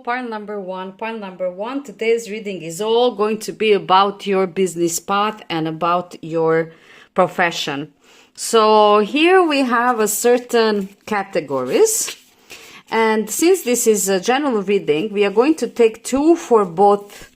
pile number one. Pile number one, today's reading is all going to be about your business path and about your profession. So here we have a certain categories. And since this is a general reading, we are going to take two for both,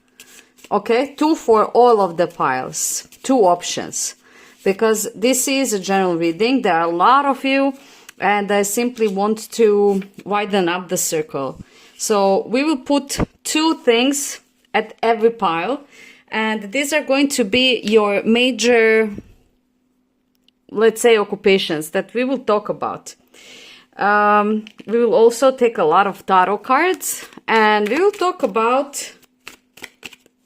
okay? Two for all of the piles, two options. Because this is a general reading, there are a lot of you, and I simply want to widen up the circle. So we will put two things at every pile, and these are going to be your major, let's say, occupations that we will talk about. We will also take a lot of tarot cards, and we will talk about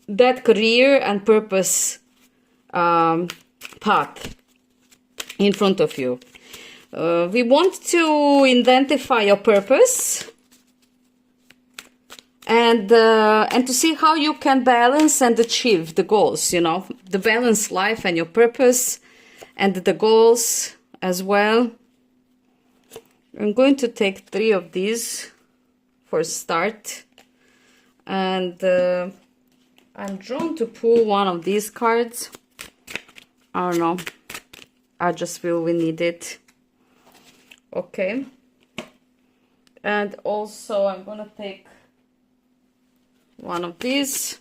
that career and purpose path in front of you. We want to identify your purpose and to see how you can balance and achieve the goals, you know, the balanced life and your purpose and the goals as well. I'm going to take 3 of these for start, and I'm drawn to pull one of these cards. I don't know, I just feel we need it. Okay, and also I'm gonna take one of these.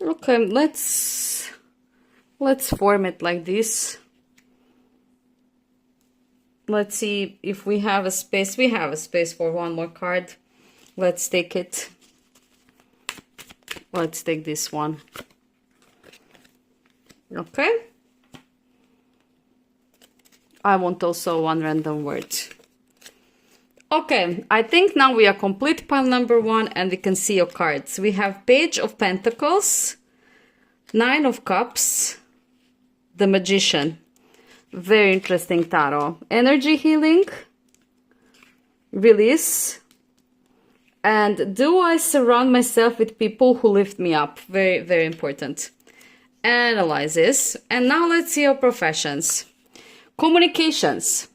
Okay, let's form it like this. Let's see if we have a space. We have a space for one more card. Let's take it. Let's take this one. Okay. I want also one random word. Okay, I think now we are complete pile number one, and we can see your cards. We have Page of Pentacles, 9 of Cups, the Magician. Very interesting tarot. Energy healing, release, and do I surround myself with people who lift me up? Very, very important. Analysis. And now let's see your professions. Communications,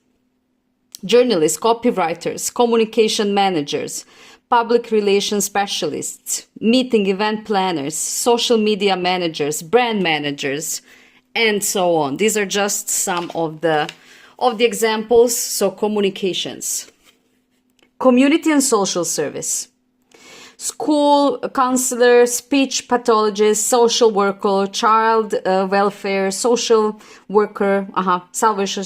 journalists, copywriters, communication managers, public relations specialists, meeting event planners, social media managers, brand managers, and so on. These are just some of the examples. So communications. Community and social service, school counselor, speech pathologist, social worker, child welfare, social worker, salvation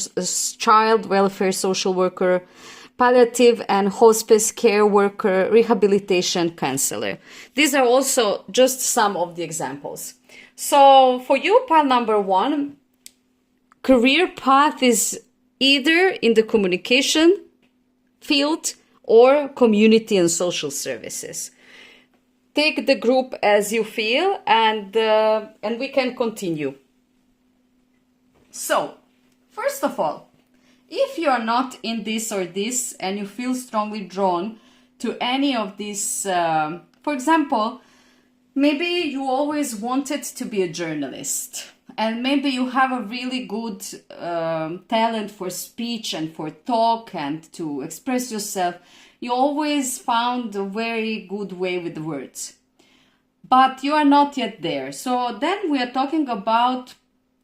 child welfare, social worker, palliative and hospice care worker, rehabilitation counselor. These are also just some of the examples. So for you, pile number one, career path is either in the communication field or community and social services. Take the group as you feel, and we can continue. So, first of all, if you are not in this or this and you feel strongly drawn to any of these, for example, maybe you always wanted to be a journalist, and maybe you have a really good talent for speech and for talk and to express yourself. You always found a very good way with the words, but you are not yet there. So then we are talking about,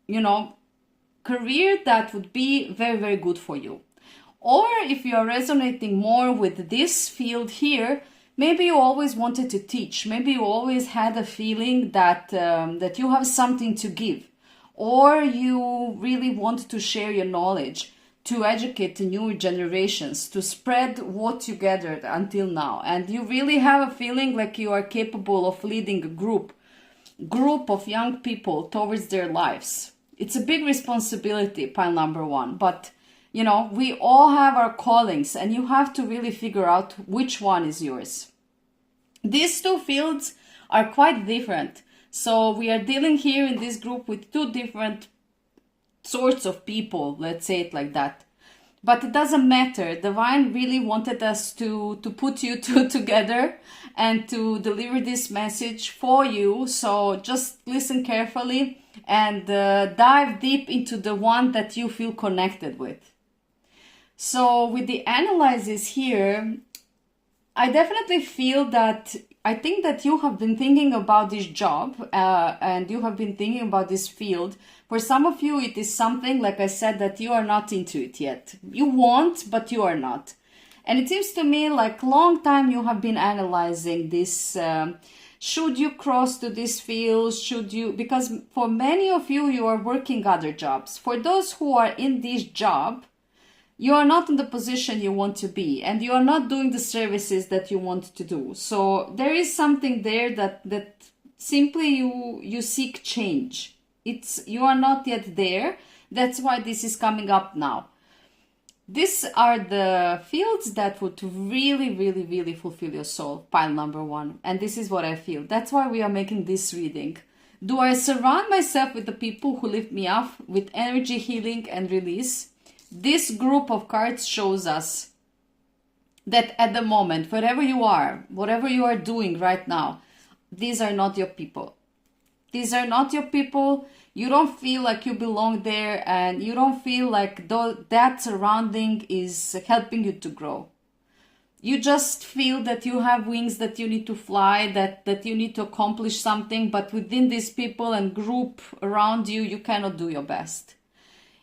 you know, career that would be very, very good for you. Or if you are resonating more with this field here, maybe you always wanted to teach. Maybe you always had a feeling that that you have something to give, or you really want to share your knowledge, to educate the new generations, to spread what you gathered until now. And you really have a feeling like you are capable of leading a group of young people towards their lives. It's a big responsibility, pile number one, but you know, we all have our callings, and you have to really figure out which one is yours. These two fields are quite different. So we are dealing here in this group with two different sorts of people, let's say it like that. But it doesn't matter. Divine really wanted us to put you two together and to deliver this message for you. So just listen carefully and dive deep into the one that you feel connected with. So with the analysis here, I definitely feel that I think that you have been thinking about this job and you have been thinking about this field. For some of you, it is something, like I said, that you are not into it yet. You want, but you are not. And it seems to me like long time you have been analyzing this. Should you cross to this field? Should you? Because for many of you, you are working other jobs. For those who are in this job, you are not in the position you want to be, and you are not doing the services that you want to do. So there is something there that simply you seek change. You are not yet there. That's why this is coming up now. These are the fields that would really, really, really fulfill your soul, pile number 1. And this is what I feel. That's why we are making this reading. Do I surround myself with the people who lift me up with energy, healing, and release? This group of cards shows us that at the moment, wherever you are, whatever you are doing right now, these are not your people. These are not your people. You don't feel like you belong there, and you don't feel like that surrounding is helping you to grow. You just feel that you have wings, that you need to fly, that you need to accomplish something, but within these people and group around you, you cannot do your best.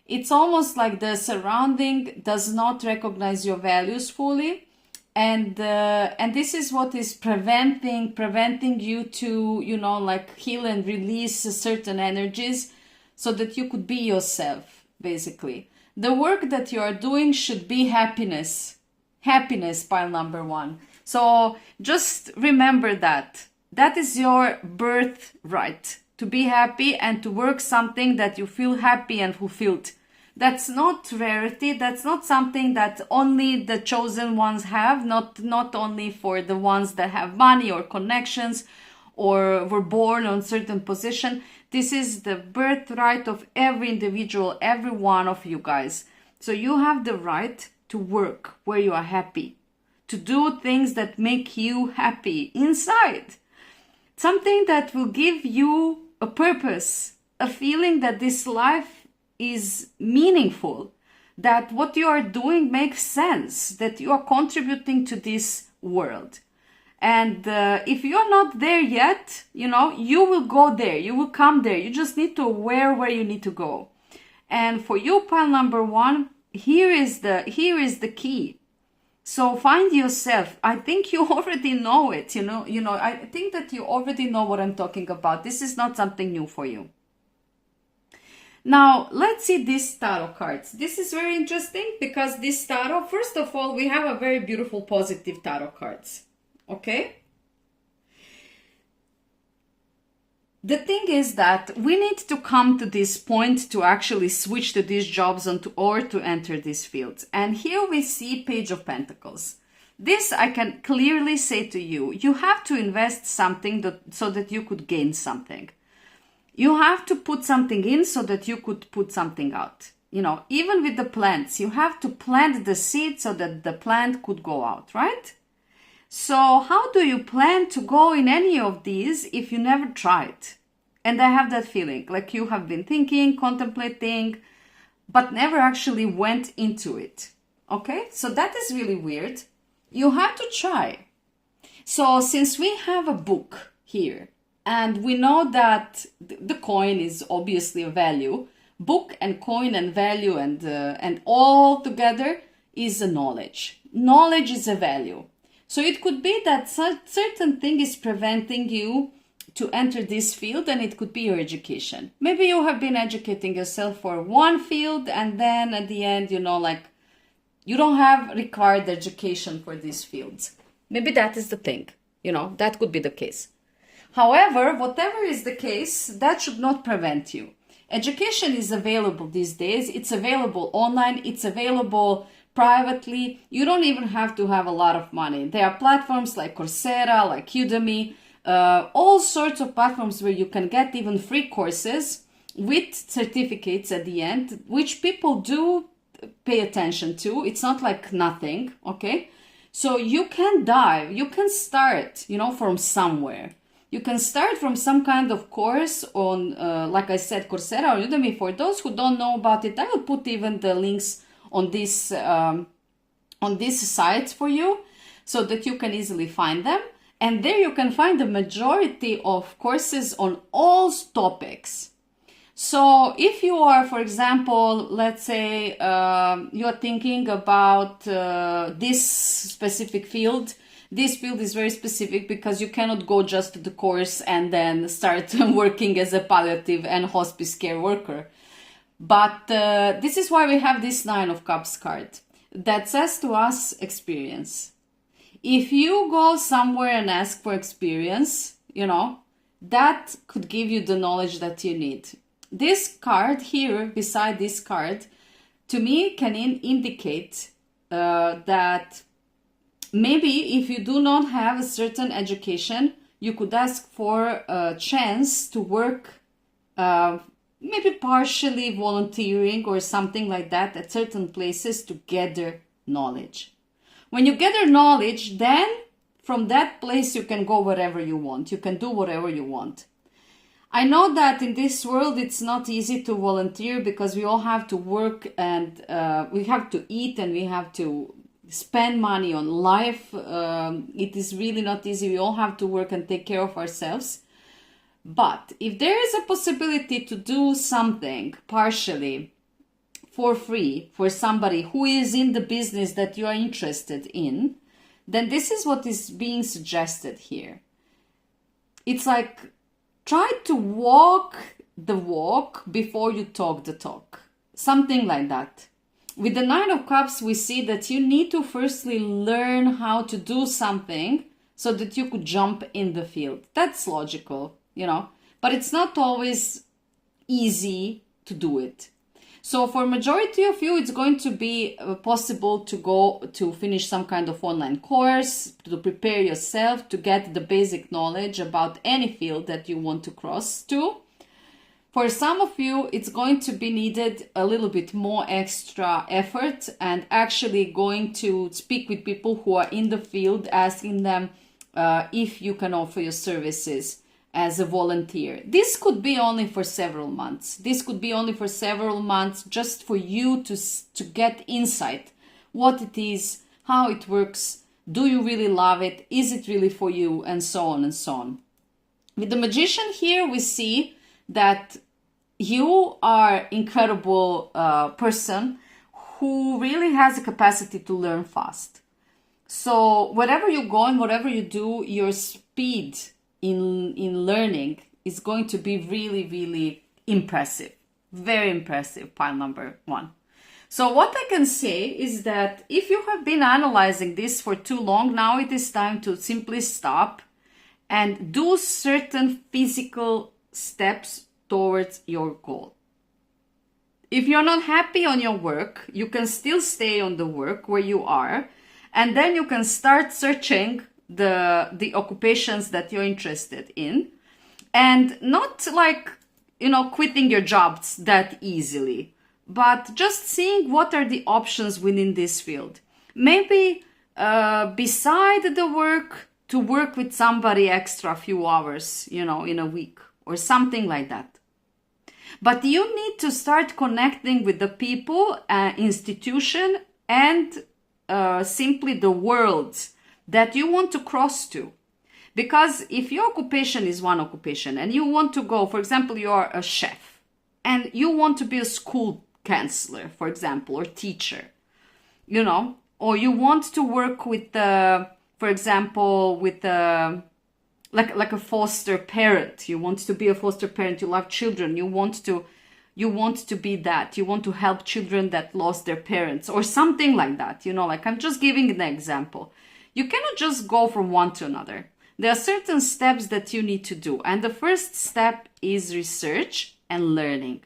It's almost like the surrounding does not recognize your values fully, and this is what is preventing you to, like heal and release certain energies so that you could be yourself, basically. The work that you are doing should be happiness, pile number 1. So just remember that is your birthright. To be happy and to work something that you feel happy and fulfilled. That's not rarity. That's not something that only the chosen ones have, not only for the ones that have money or connections or were born on certain position. This is the birthright of every individual, every one of you guys. So you have the right to work where you are happy, to do things that make you happy inside. Something that will give you a purpose, a feeling that this life is meaningful, that what you are doing makes sense, that you are contributing to this world. And if you're not there yet, you will go there, you will come there. You just need to aware where you need to go. And for you, pile number 1, here is the key. So find yourself. I think you already know it, I think that you already know what I'm talking about. This is not something new for you. Now, let's see these tarot cards. This is very interesting because this tarot, first of all, we have a very beautiful positive tarot cards. Okay? The thing is that we need to come to this point to actually switch to these jobs or to enter these fields. And here we see Page of Pentacles. This I can clearly say to you, you have to invest something so that you could gain something. You have to put something in so that you could put something out. Even with the plants, you have to plant the seed so that the plant could go out, right? So how do you plan to go in any of these if you never tried? And I have that feeling, like you have been thinking, contemplating, but never actually went into it. Okay, so that is really weird. You have to try. So since we have a book here, and we know that the coin is obviously a value, book and coin and value and all together is a knowledge. Knowledge is a value. So it could be that certain thing is preventing you to enter this field, and it could be your education. Maybe you have been educating yourself for one field, and then at the end, you don't have required education for these fields. Maybe that is the thing. That could be the case. However, whatever is the case, that should not prevent you. Education is available these days. It's available online. It's available privately. You don't even have to have a lot of money. There are platforms like Coursera, like Udemy, all sorts of platforms where you can get even free courses with certificates at the end, which people do pay attention to. It's not like nothing, okay? So you can dive, you can start, from somewhere. You can start from some kind of course on, like I said, Coursera or Udemy. For those who don't know about it, I will put even the links on this sites for you so that you can easily find them. And there you can find the majority of courses on all topics. So if you are, for example, let's say you're thinking about this specific field, this field is very specific because you cannot go just to the course and then start working as a palliative and hospice care worker. But this is why we have this Nine of Cups card that says to us experience. If you go somewhere and ask for experience, you know, that could give you the knowledge that you need. This card here, beside this card, to me can indicate that maybe if you do not have a certain education, you could ask for a chance to work, maybe partially volunteering or something like that at certain places to gather knowledge. When you gather knowledge, then from that place you can go wherever you want. You can do whatever you want. I know that in this world it's not easy to volunteer because we all have to work and we have to eat and we have to spend money on life. It is really not easy. We all have to work and take care of ourselves. But if there is a possibility to do something partially for free for somebody who is in the business that you are interested in, then this is what is being suggested here. It's like, try to walk the walk before you talk the talk. Something like that. With the Nine of Cups, we see that you need to firstly learn how to do something so that you could jump in the field. That's logical, you know, but it's not always easy to do it. So for majority of you, it's going to be possible to go to finish some kind of online course, to prepare yourself, to get the basic knowledge about any field that you want to cross to. For some of you, it's going to be needed a little bit more extra effort and actually going to speak with people who are in the field, asking them if you can offer your services as a volunteer. This could be only for several months. This could be only for several months just for you to get insight, what it is, how it works, do you really love it, is it really for you, and so on and so on. With the Magician here, we see that you are incredible person who really has a capacity to learn fast. So wherever you go and whatever you do, your speed in learning is going to be really, really impressive. Very impressive, pile number 1. So what I can say is that if you have been analyzing this for too long, now it is time to simply stop and do certain physical steps towards your goal. If you're not happy on your work, you can still stay on the work where you are, and then you can start searching the occupations that you're interested in, and not like, you know, quitting your jobs that easily, but just seeing what are the options within this field. Maybe beside the work, to work with somebody extra few hours, you know, in a week or something like that. But you need to start connecting with the people, institution, and simply the world that you want to cross to. Because if your occupation is one occupation and you want to go, for example, you are a chef and you want to be a school counselor, for example, or teacher, you know, or you want to work with, for example, with like a foster parent. You want to be a foster parent. You love children. You want to be that. You want to help children that lost their parents or something like that. You know, like I'm just giving an example. You cannot just go from one to another. There are certain steps that you need to do. And the first step is research and learning.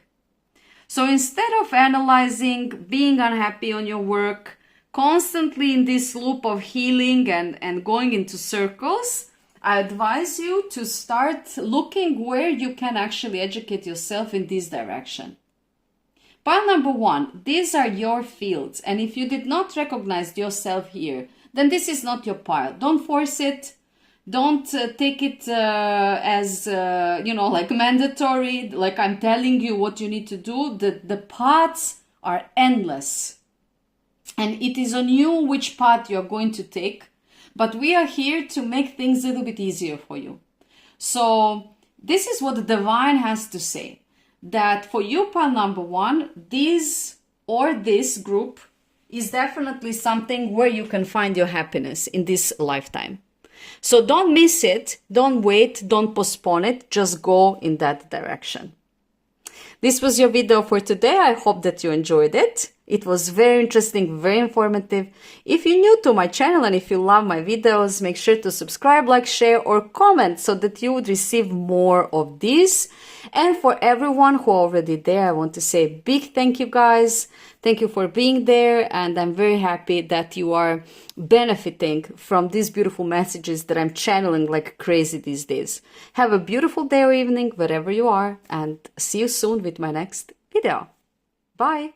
So instead of analyzing, being unhappy on your work, constantly in this loop of healing and going into circles, I advise you to start looking where you can actually educate yourself in this direction. Pile number 1, these are your fields. And if you did not recognize yourself here, then this is not your pile. Don't force it. Don't take it as, like mandatory, like I'm telling you what you need to do. The paths are endless. And it is on you which path you're going to take. But we are here to make things a little bit easier for you. So this is what the divine has to say. That for you, pile number one, this group is definitely something where you can find your happiness in this lifetime. So don't miss it, don't wait, don't postpone it, just go in that direction. This was your video for today. I hope that you enjoyed it. It was very interesting, very informative. If you're new to my channel and if you love my videos, make sure to subscribe, like, share, or comment so that you would receive more of these. And for everyone who are already there, I want to say a big thank you, guys. Thank you for being there, and I'm very happy that you are benefiting from these beautiful messages that I'm channeling like crazy these days. Have a beautiful day or evening, wherever you are, and see you soon with my next video. Bye!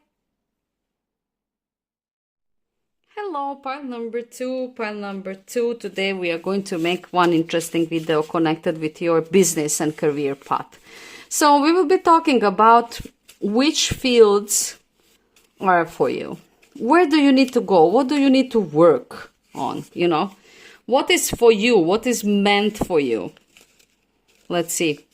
Hello, pile number two. Today we are going to make one interesting video connected with your business and career path. So we will be talking about which fields are for you. Where do you need to go? What do you need to work on? What is for you? What is meant for you? Let's see.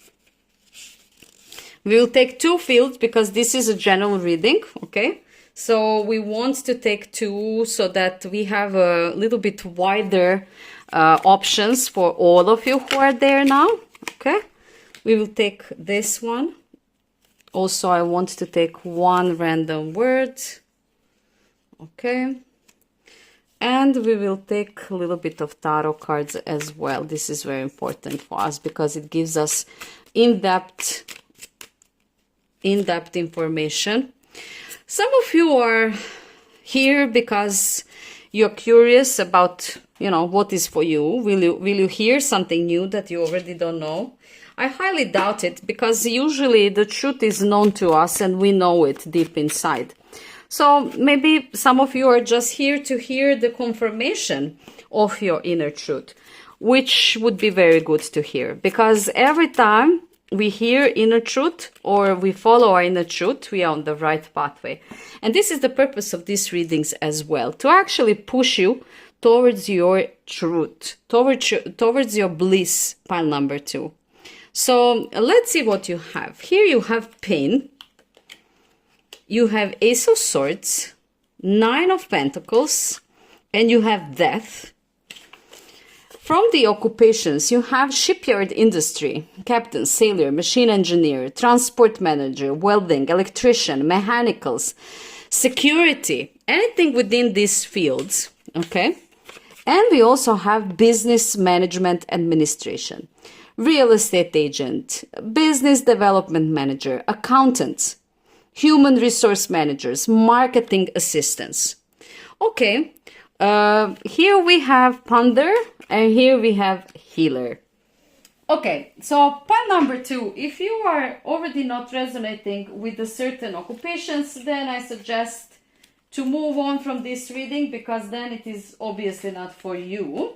We will take two fields because this is a general reading, okay? So we want to take two so that we have a little bit wider options for all of you who are there now, okay? We will take this one. Also, I want to take one random word, okay? And we will take a little bit of tarot cards as well. This is very important for us because it gives us in-depth information. Some of you are here because you're curious about, what is for you. Will you hear something new that you already don't know? I highly doubt it, because usually the truth is known to us and we know it deep inside. So maybe some of you are just here to hear the confirmation of your inner truth, which would be very good to hear, because every time we hear inner truth or we follow our inner truth, we are on the right pathway. And this is the purpose of these readings as well, to actually push you towards your truth, towards your bliss, pile number two. So let's see what you have. Here you have pain, you have Ace of Swords, Nine of Pentacles, and you have death. From the occupations, you have shipyard industry, captain, sailor, machine engineer, transport manager, welding, electrician, mechanicals, security, anything within these fields, okay? And we also have business management administration, real estate agent, business development manager, accountants, human resource managers, marketing assistants. Okay, here we have ponder and here we have healer. Okay, so pile number two, if you are already not resonating with the certain occupations, then I suggest to move on from this reading, because then it is obviously not for you.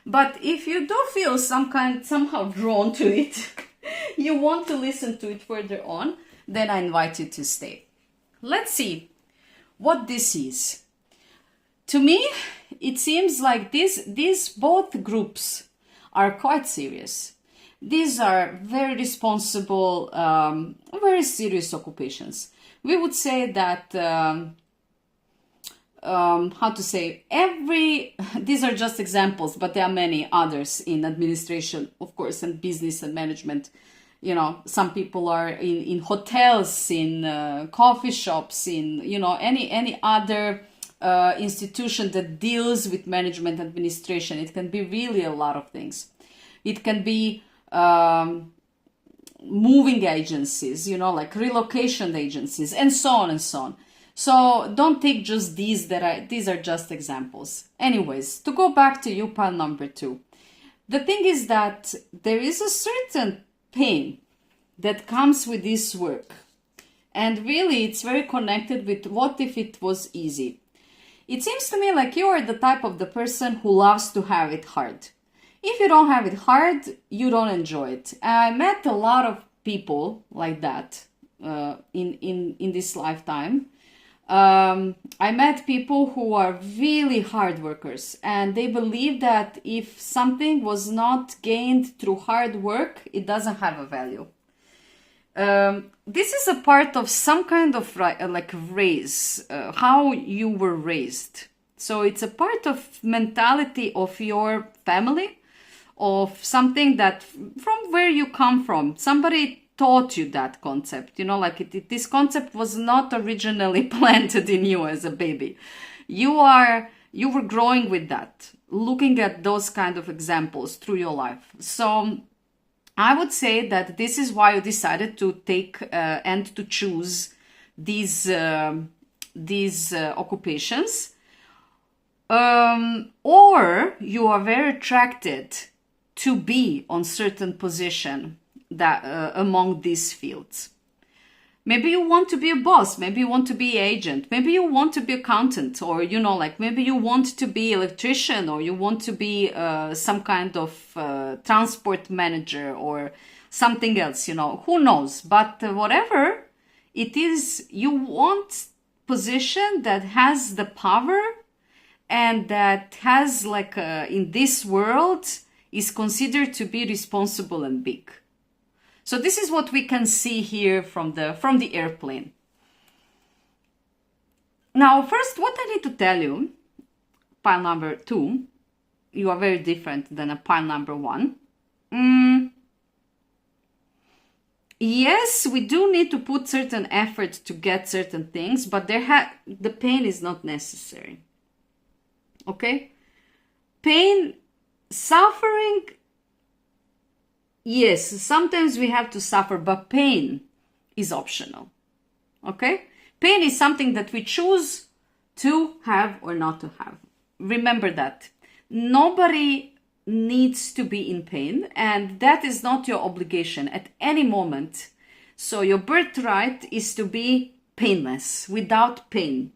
But if you do feel somehow drawn to it, you want to listen to it further on, then I invite you to stay. Let's see what this is. To me, it seems like these both groups are quite serious. These are very responsible, very serious occupations. We would say that these are just examples, but there are many others in administration, of course, and business and management. Some people are in hotels, in coffee shops, in, any other institution that deals with management administration. It can be really a lot of things. It can be moving agencies, like relocation agencies, and so on and so on. So don't take just these are just examples. Anyways, to go back to you, pile number two. The thing is that there is a certain pain that comes with this work. And really, it's very connected with what if it was easy. It seems to me like you are the type of the person who loves to have it hard. If you don't have it hard, you don't enjoy it. I met a lot of people like that in this lifetime. I met people who are really hard workers, and they believe that if something was not gained through hard work, it doesn't have a value. This is a part of some kind of like raise, how you were raised. So it's a part of mentality of your family, of something that from where you come from. Somebody taught you that concept, you know, like this concept was not originally planted in you as a baby. You were growing with that, looking at those kind of examples through your life. So I would say that this is why you decided to take and to choose these occupations, or you are very attracted to be on certain position that among these fields. Maybe you want to be a boss, maybe you want to be agent, maybe you want to be accountant, or you know, like maybe you want to be electrician, or you want to be some kind of transport manager or something else, you know, who knows. But whatever it is, you want position that has the power and that has like in this world is considered to be responsible and big. So this is what we can see here from the airplane. Now, first, what I need to tell you, pile number 2, you are very different than a pile number 1. Yes, we do need to put certain effort to get certain things, but the pain is not necessary. Okay? Pain, suffering, yes, sometimes we have to suffer, but pain is optional. Okay? Pain is something that we choose to have or not to have. Remember that. Nobody needs to be in pain, and that is not your obligation at any moment. So your birthright is to be painless, without pain,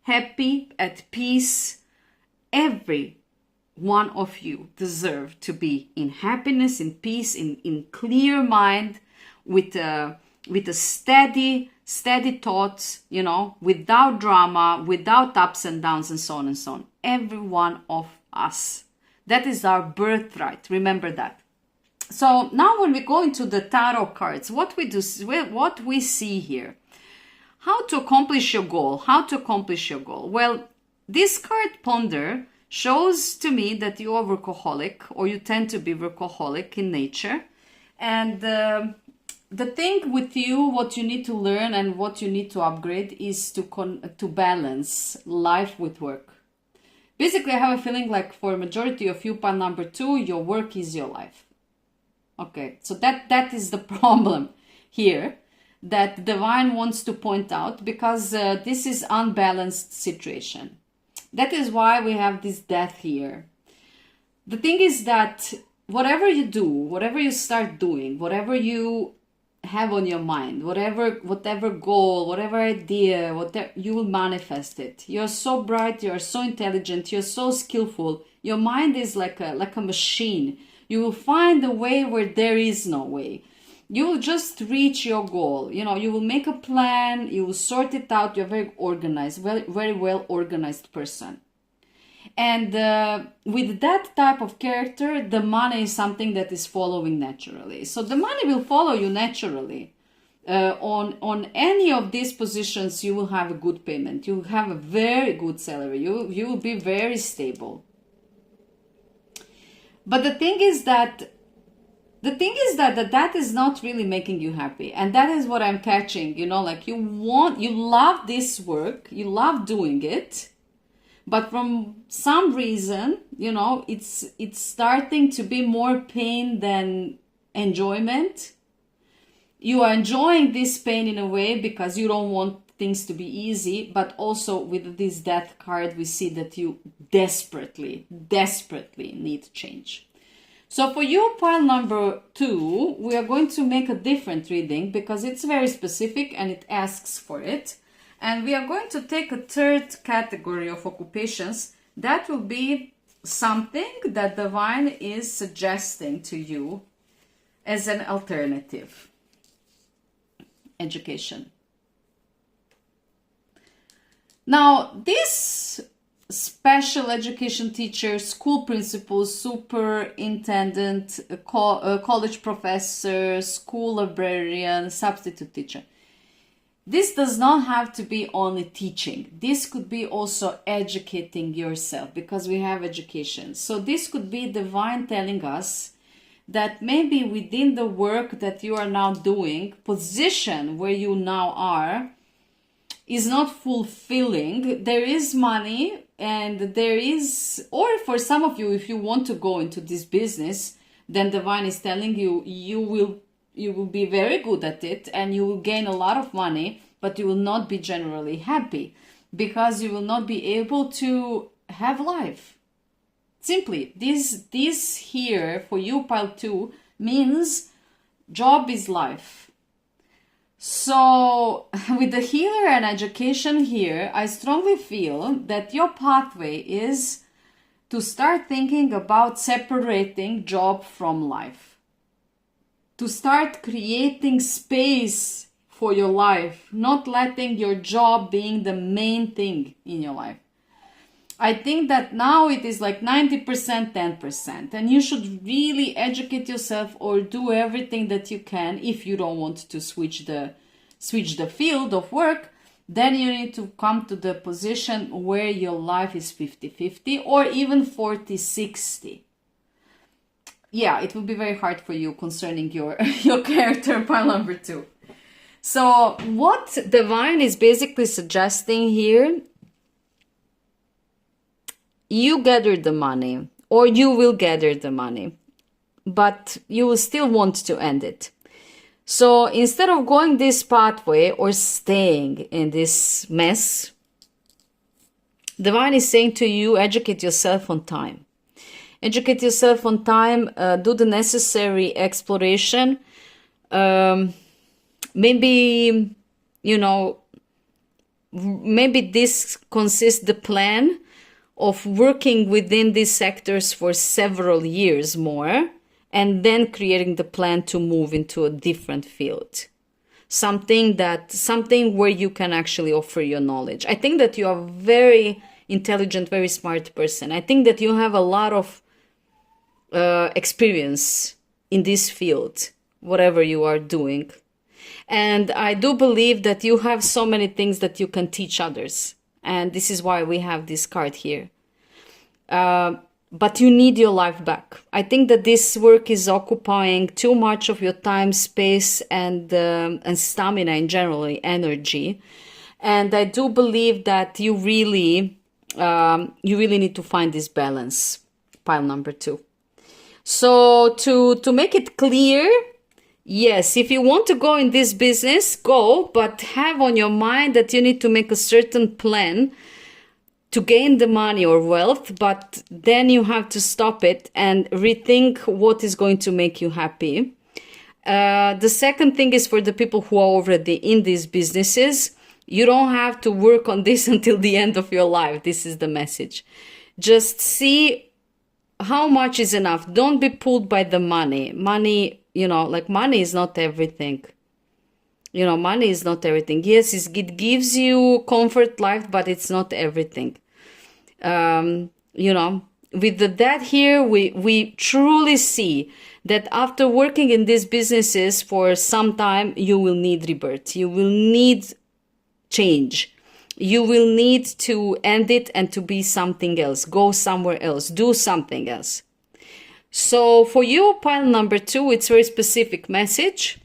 happy, at peace. Every one of you deserve to be in happiness, in peace, in clear mind, with a steady thoughts, you know, without drama, without ups and downs, and so on and so on. Every one of us. That is our birthright. Remember that. So now when we go into the tarot cards, what we see here, how to accomplish your goal, Well, this card Ponder shows to me that you are workaholic, or you tend to be workaholic in nature. And the thing with you, what you need to learn and what you need to upgrade is to balance life with work. Basically, I have a feeling like for a majority of you, pile number 2, your work is your life. Okay, so that is the problem here that Divine wants to point out, because this is unbalanced situation. That is why we have this death here. The thing is that whatever you do, whatever you start doing, whatever you have on your mind, whatever goal, whatever idea, you will manifest it. You're so bright, you're so intelligent, you're so skillful. Your mind is like a machine. You will find a way where there is no way. You will just reach your goal. You know, you will make a plan, you will sort it out. You're very organized, very well organized person. And with that type of character, the money is something that is following naturally. So the money will follow you naturally. On any of these positions, you will have a good payment. You will have a very good salary. You will be very stable. But the thing is that that is not really making you happy. And that is what I'm catching, you know, like you love this work, you love doing it, but from some reason, you know, it's starting to be more pain than enjoyment. You are enjoying this pain in a way because you don't want things to be easy, but also with this death card, we see that you desperately need change. So for you, pile number 2, we are going to make a different reading because it's very specific and it asks for it. And we are going to take a third category of occupations. That will be something that divine is suggesting to you as an alternative. Education. Now, this special education teacher, school principal, superintendent, college professor, school librarian, substitute teacher. This does not have to be only teaching. This could be also educating yourself, because we have education. So this could be divine telling us that maybe within the work that you are now doing, position where you now are, is not fulfilling. There is money and there is, or for some of you, if you want to go into this business, then divine is telling you, you will be very good at it and you will gain a lot of money, but you will not be generally happy because you will not be able to have life. Simply, this here for you, pile 2, means job is life. So with the healer and education here, I strongly feel that your pathway is to start thinking about separating job from life. To start creating space for your life, not letting your job being the main thing in your life. I think that now it is like 90%, 10%, and you should really educate yourself or do everything that you can. If you don't want to switch the field of work, then you need to come to the position where your life is 50-50 or even 40-60. Yeah, it will be very hard for you concerning your character, pile number 2. So what divine is basically suggesting here, you gather the money, or you will gather the money, but you will still want to end it. So instead of going this pathway or staying in this mess, divine is saying to you, educate yourself on time. Educate yourself on time, do the necessary exploration. Maybe, maybe this consists the plan of working within these sectors for several years more, and then creating the plan to move into a different field. Something where you can actually offer your knowledge. I think that you are very intelligent, very smart person. I think that you have a lot of experience in this field, whatever you are doing. And I do believe that you have so many things that you can teach others. And this is why we have this card here. But you need your life back. I think that this work is occupying too much of your time, space, and stamina in general, energy. And I do believe that you really need to find this balance, pile number 2. So to make it clear, yes, if you want to go in this business, go, but have on your mind that you need to make a certain plan to gain the money or wealth, but then you have to stop it and rethink what is going to make you happy. The second thing is for the people who are already in these businesses, you don't have to work on this until the end of your life. This is the message. Just see how much is enough. Don't be pulled by the money. Money, money is not everything. Money is not everything. Yes, it gives you comfort life, but it's not everything. With that here, we truly see that after working in these businesses for some time, you will need rebirth. You will need change. You will need to end it and to be something else. Go somewhere else. Do something else. So for you, pile number 2, it's a very specific message.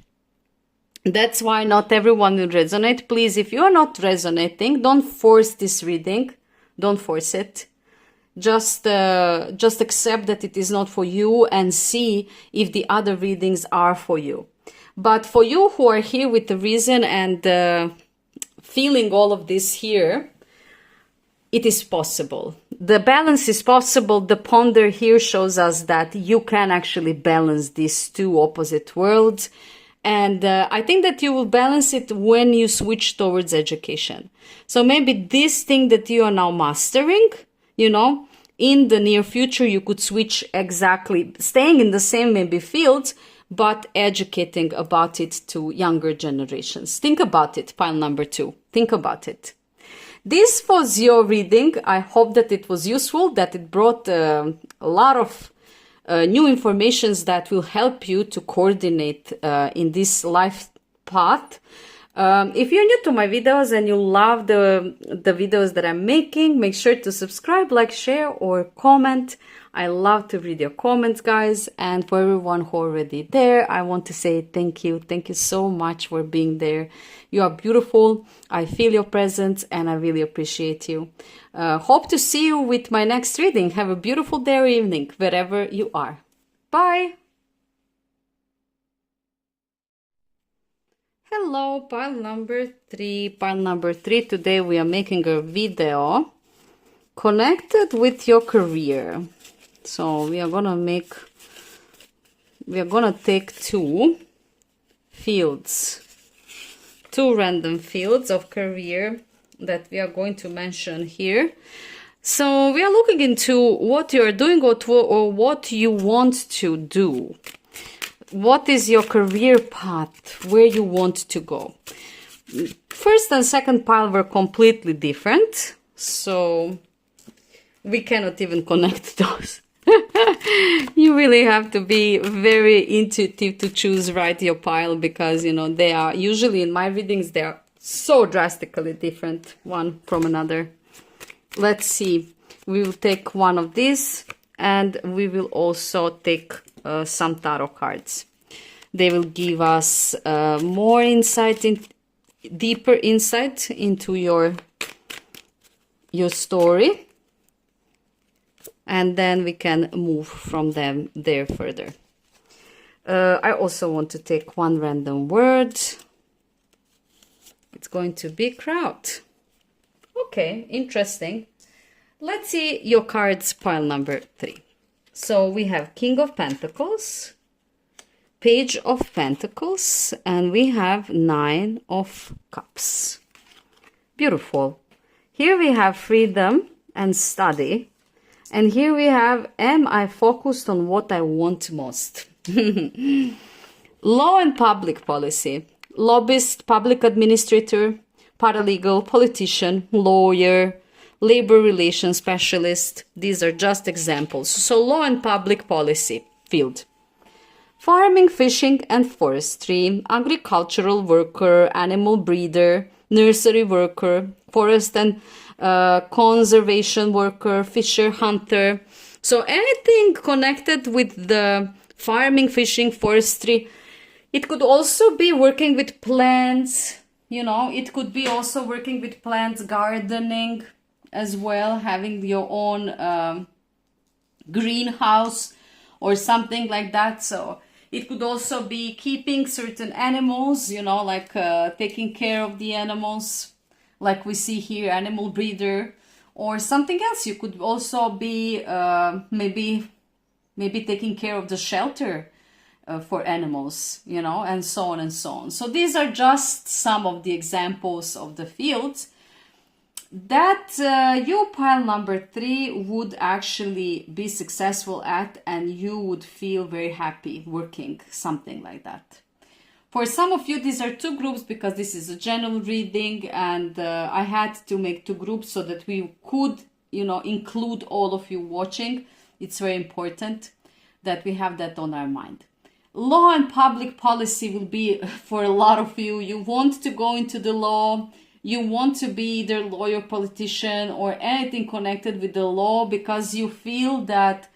That's why not everyone will resonate. Please, if you are not resonating, don't force this reading. Don't force it. Just accept that it is not for you and see if the other readings are for you. But for you who are here with the reason and feeling all of this here, it is possible. The balance is possible. The ponder here shows us that you can actually balance these two opposite worlds And I think that you will balance it when you switch towards education. So maybe this thing that you are now mastering, you know, in the near future, you could switch exactly, staying in the same maybe field, but educating about it to younger generations. Think about it, pile number 2. Think about it. This was your reading. I hope that it was useful, that it brought a lot of new informations that will help you to coordinate in this life path. If you're new to my videos and you love the videos that I'm making, make sure to subscribe, like, share, or comment. I love to read your comments, guys. And for everyone who already there, I want to say thank you. Thank you so much for being there. You are beautiful. I feel your presence and I really appreciate you. Hope to see you with my next reading. Have a beautiful day or evening, wherever you are. Bye. Hello, pile number 3. Pile number 3. Today we are making a video connected with your career. So we are gonna take 2 fields, 2 random fields of career that we are going to mention here. So we are looking into what you are doing or what you want to do. What is your career path, where you want to go? First and second pile were completely different, so we cannot even connect those. You really have to be very intuitive to choose right your pile, because you know they are usually in my readings they are so drastically different one from another. Let's see, we will take one of these and we will also take some tarot cards. They will give us more insight, deeper insight into your story. And then we can move from there further. I also want to take one random word. It's going to be crowd. Okay, interesting. Let's see your cards, pile number 3. So we have King of Pentacles, Page of Pentacles, and we have 9 of Cups. Beautiful. Here we have freedom and study. And here we have, am I focused on what I want most? Law and public policy. Lobbyist, public administrator, paralegal, politician, lawyer, labor relations specialist. These are just examples. So law and public policy field. Farming, fishing and forestry, agricultural worker, animal breeder, nursery worker, forest and conservation worker, fisher, hunter. So anything connected with the farming, fishing, forestry. It could also be working with plants, you know, it could be also working with plants, gardening as well, having your own greenhouse or something like that. So it could also be keeping certain animals, you know, like taking care of the animals, like we see here, animal breeder, or something else. You could also be maybe taking care of the shelter for animals, you know, and so on and so on. So these are just some of the examples of the fields that you, pile number 3, would actually be successful at, and you would feel very happy working something like that. For some of you, these are 2 groups because this is a general reading, and I had to make 2 groups so that we could, you know, include all of you watching. It's very important that we have that on our mind. Law and public policy will be for a lot of you. You want to go into the law. You want to be either lawyer, politician, or anything connected with the law because you feel that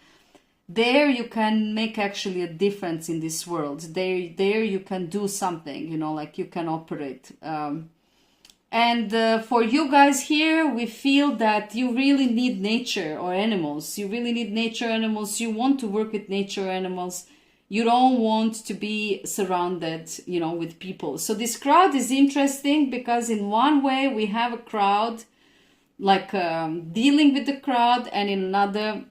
there you can make actually a difference in this world. There you can do something, you know, like you can operate. And for you guys here, we feel that you really need nature or animals. You really need nature animals. You want to work with nature animals. You don't want to be surrounded, you know, with people. So this crowd is interesting because in one way we have a crowd, like dealing with the crowd, and in another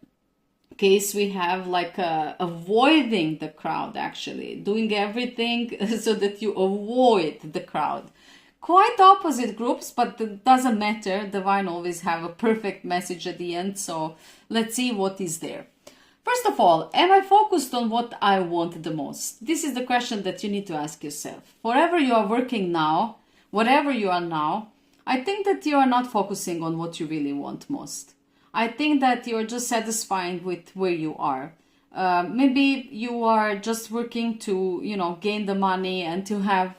case we have like avoiding the crowd, actually doing everything so that you avoid the crowd. Quite opposite groups, but it doesn't matter. Divine always have a perfect message at the end, so let's see what is there. First of all, am I focused on what I want the most? This is the question that you need to ask yourself. Wherever you are working now, whatever you are now, I think that you are not focusing on what you really want most. I think that you're just satisfied with where you are. Maybe you are just working to, gain the money and to have,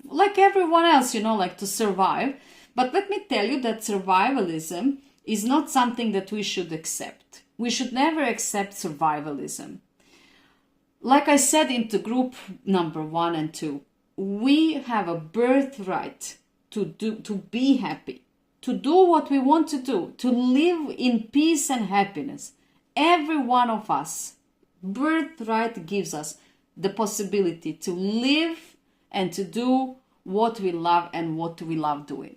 like everyone else, like to survive. But let me tell you that survivalism is not something that we should accept. We should never accept survivalism. Like I said into group number 1 and 2, we have a birthright to be happy, to do what we want to do, to live in peace and happiness. Every one of us, birthright gives us the possibility to live and to do what we love and what we love doing.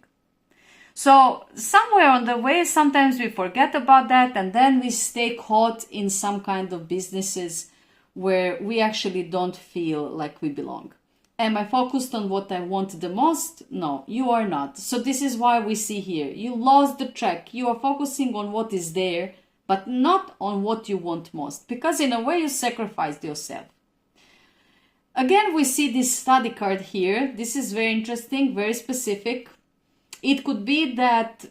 So somewhere on the way, sometimes we forget about that, and then we stay caught in some kind of businesses where we actually don't feel like we belong. Am I focused on what I want the most? No, you are not. So this is why we see here, you lost the track. You are focusing on what is there, but not on what you want most, because in a way you sacrificed yourself. Again, we see this study card here. This is very interesting, very specific. It could be that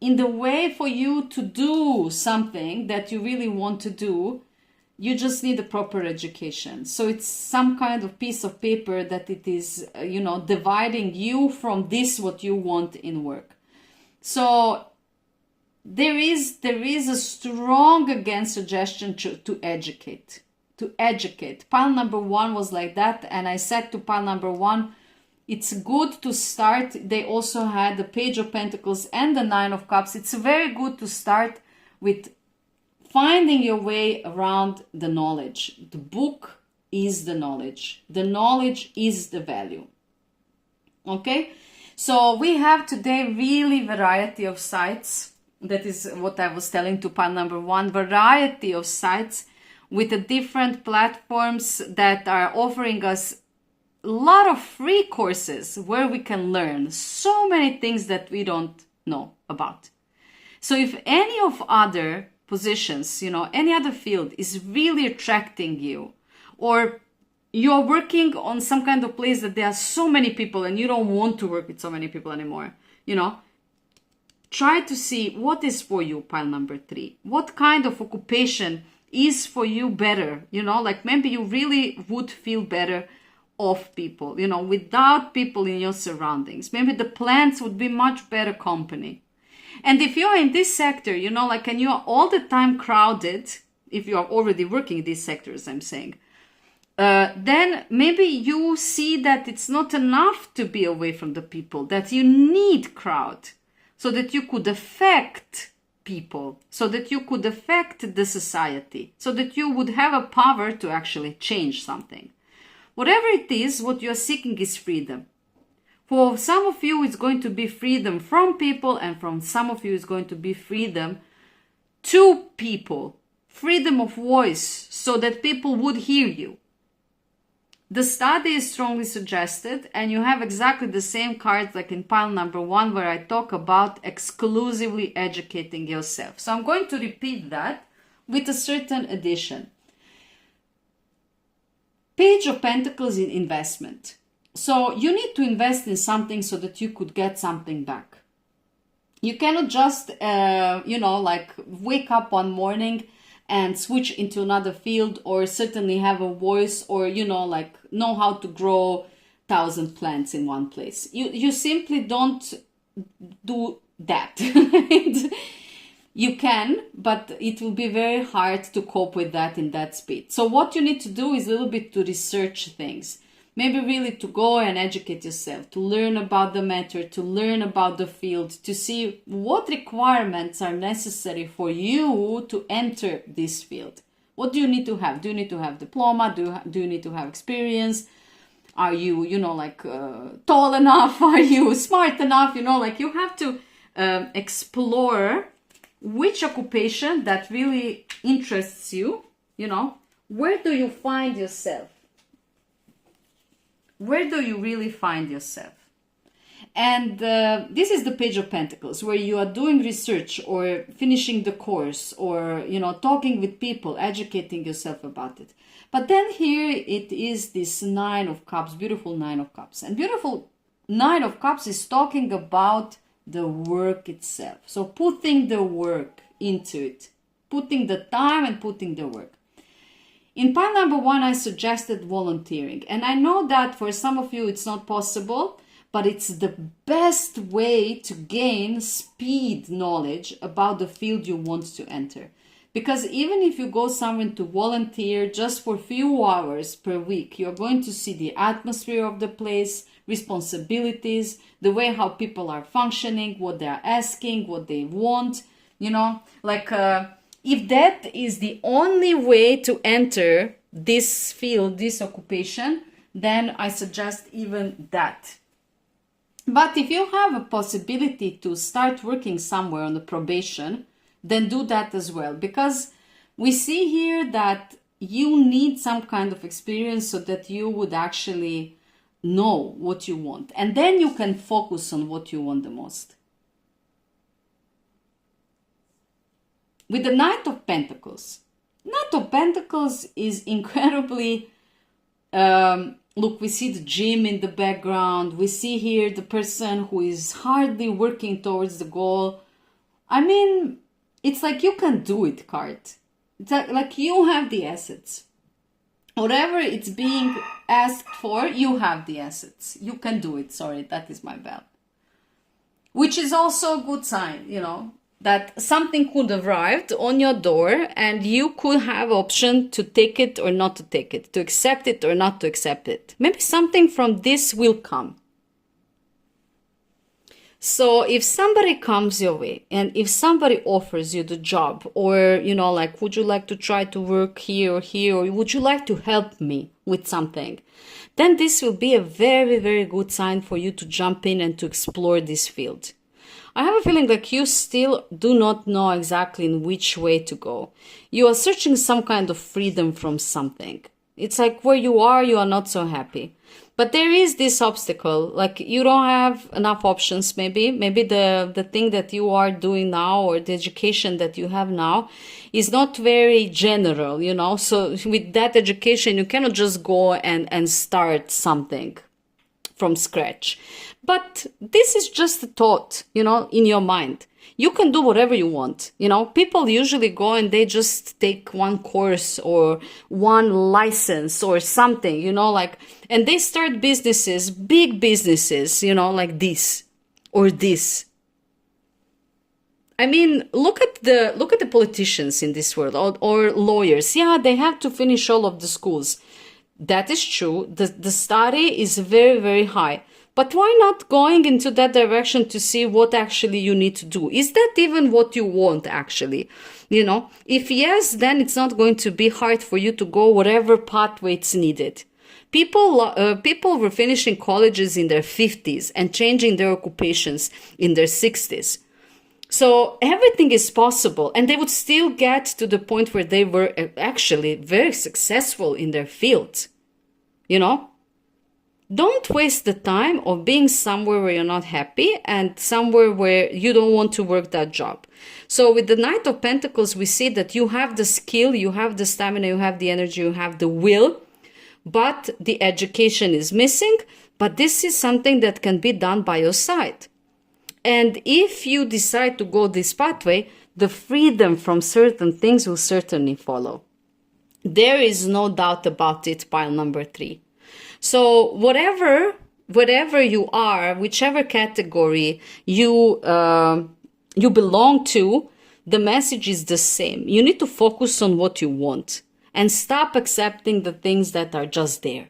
in the way for you to do something that you really want to do, you just need a proper education. So it's some kind of piece of paper that it is, dividing you from this, what you want in work. So there is a strong against suggestion to educate. To educate. Pile number 1 was like that. And I said to pile number 1, it's good to start. They also had the Page of Pentacles and the 9 of Cups. It's very good to start with finding your way around the knowledge. The book is the knowledge. The knowledge is the value. Okay? So we have today really variety of sites. That is what I was telling to pile number 1. Variety of sites with the different platforms that are offering us a lot of free courses where we can learn so many things that we don't know about. So if any of other positions, any other field is really attracting you, or you're working on some kind of place that there are so many people and you don't want to work with so many people anymore, try to see what is for you, pile number 3. What kind of occupation is for you better, like maybe you really would feel better of people, without people in your surroundings. Maybe the plants would be much better company. And if you're in this sector, and you're all the time crowded, if you are already working in these sectors, I'm saying, then maybe you see that it's not enough to be away from the people, that you need crowd so that you could affect people, so that you could affect the society, so that you would have a power to actually change something. Whatever it is, what you're seeking is freedom. For some of you, it's going to be freedom from people, and from some of you, it's going to be freedom to people. Freedom of voice, so that people would hear you. The study is strongly suggested, and you have exactly the same cards like in pile number 1, where I talk about exclusively educating yourself. So I'm going to repeat that with a certain addition. Page of Pentacles in investment. So you need to invest in something so that you could get something back. You cannot just, wake up one morning and switch into another field, or certainly have a voice, or, know how to grow 1,000 plants in one place. You simply don't do that. You can, but it will be very hard to cope with that in that speed. So what you need to do is a little bit to research things. Maybe really to go and educate yourself, to learn about the matter, to learn about the field, to see what requirements are necessary for you to enter this field. What do you need to have? Do you need to have diploma? Do you need to have experience? Are you, tall enough? Are you smart enough? You have to explore which occupation that really interests you, where do you find yourself? Where do you really find yourself? And this is the Page of Pentacles, where you are doing research or finishing the course or, talking with people, educating yourself about it. But then here it is this Nine of Cups, beautiful Nine of Cups. And beautiful Nine of Cups is talking about the work itself. So putting the work into it, putting the time and putting the work. In pile number 1, I suggested volunteering. And I know that for some of you it's not possible, but it's the best way to gain speed knowledge about the field you want to enter. Because even if you go somewhere to volunteer just for a few hours per week, you're going to see the atmosphere of the place, responsibilities, the way how people are functioning, what they're asking, what they want, if that is the only way to enter this field, this occupation, then I suggest even that. But if you have a possibility to start working somewhere on the probation, then do that as well. Because we see here that you need some kind of experience so that you would actually know what you want. And then you can focus on what you want the most. With the Knight of Pentacles. Knight of Pentacles is incredibly... look, we see the gym in the background. We see here the person who is hardly working towards the goal. I mean, it's like you can do it card. It's like you have the assets. Whatever it's being asked for, you have the assets. You can do it. Sorry, that is my bell. Which is also a good sign, that something could have arrived on your door and you could have option to take it or not to take it, to accept it or not to accept it. Maybe something from this will come. So if somebody comes your way and if somebody offers you the job or, would you like to try to work here or would you like to help me with something, then this will be a very, very good sign for you to jump in and to explore this field. I have a feeling like you still do not know exactly in which way to go. You are searching some kind of freedom from something. It's like where you are not so happy. But there is this obstacle, like you don't have enough options maybe. Maybe the thing that you are doing now or the education that you have now is not very general, So with that education, you cannot just go and start something from scratch. But this is just a thought, in your mind. You can do whatever you want. People usually go and they just take one course or one license or something, and they start businesses, big businesses, like this or this. I mean, look at the politicians in this world or lawyers. Yeah, they have to finish all of the schools. That is true. The study is very, very high. But why not going into that direction to see what actually you need to do? Is that even what you want actually? If yes, then it's not going to be hard for you to go whatever pathway it's needed. People were finishing colleges in their 50s and changing their occupations in their 60s. So everything is possible and they would still get to the point where they were actually very successful in their field. Don't waste the time of being somewhere where you're not happy and somewhere where you don't want to work that job. So with the Knight of Pentacles, we see that you have the skill, you have the stamina, you have the energy, you have the will, but the education is missing. But this is something that can be done by your side. And if you decide to go this pathway, the freedom from certain things will certainly follow. There is no doubt about it, pile number 3. So whatever you are, whichever category you belong to, the message is the same. You need to focus on what you want and stop accepting the things that are just there.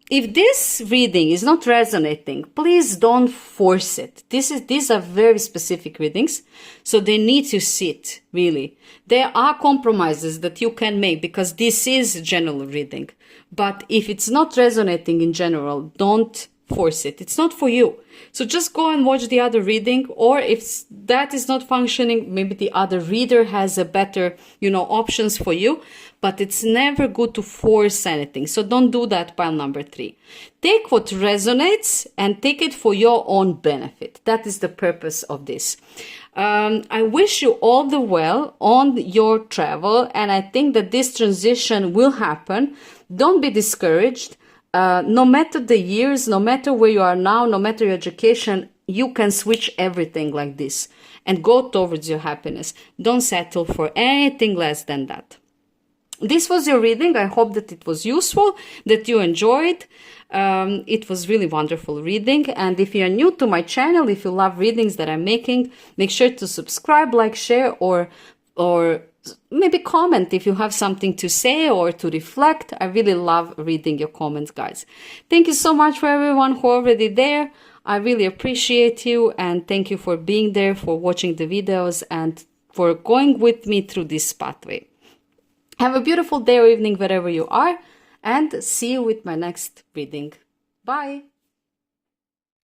If this reading is not resonating, please don't force it. These are very specific readings, so they need to sit, really. There are compromises that you can make because this is a general reading. But if it's not resonating in general, don't force it. It's not for you. So just go and watch the other reading, or if that is not functioning, maybe the other reader has a better, options for you, but it's never good to force anything. So don't do that, pile number 3. Take what resonates and take it for your own benefit. That is the purpose of this. I wish you all the well on your travel, and I think that this transition will happen. Don't be discouraged. No matter the years, no matter where you are now, no matter your education, you can switch everything like this and go towards your happiness. Don't settle for anything less than that. This was your reading. I hope that it was useful, that you enjoyed. It was really wonderful reading. And if you're new to my channel, if you love readings that I'm making, make sure to subscribe, like, share, or maybe comment if you have something to say or to reflect. I really love reading your comments, guys. Thank you so much for everyone who are already there. I really appreciate you, and thank you for being there, for watching the videos, and for going with me through this pathway. Have a beautiful day or evening wherever you are, and see you with my next reading. Bye!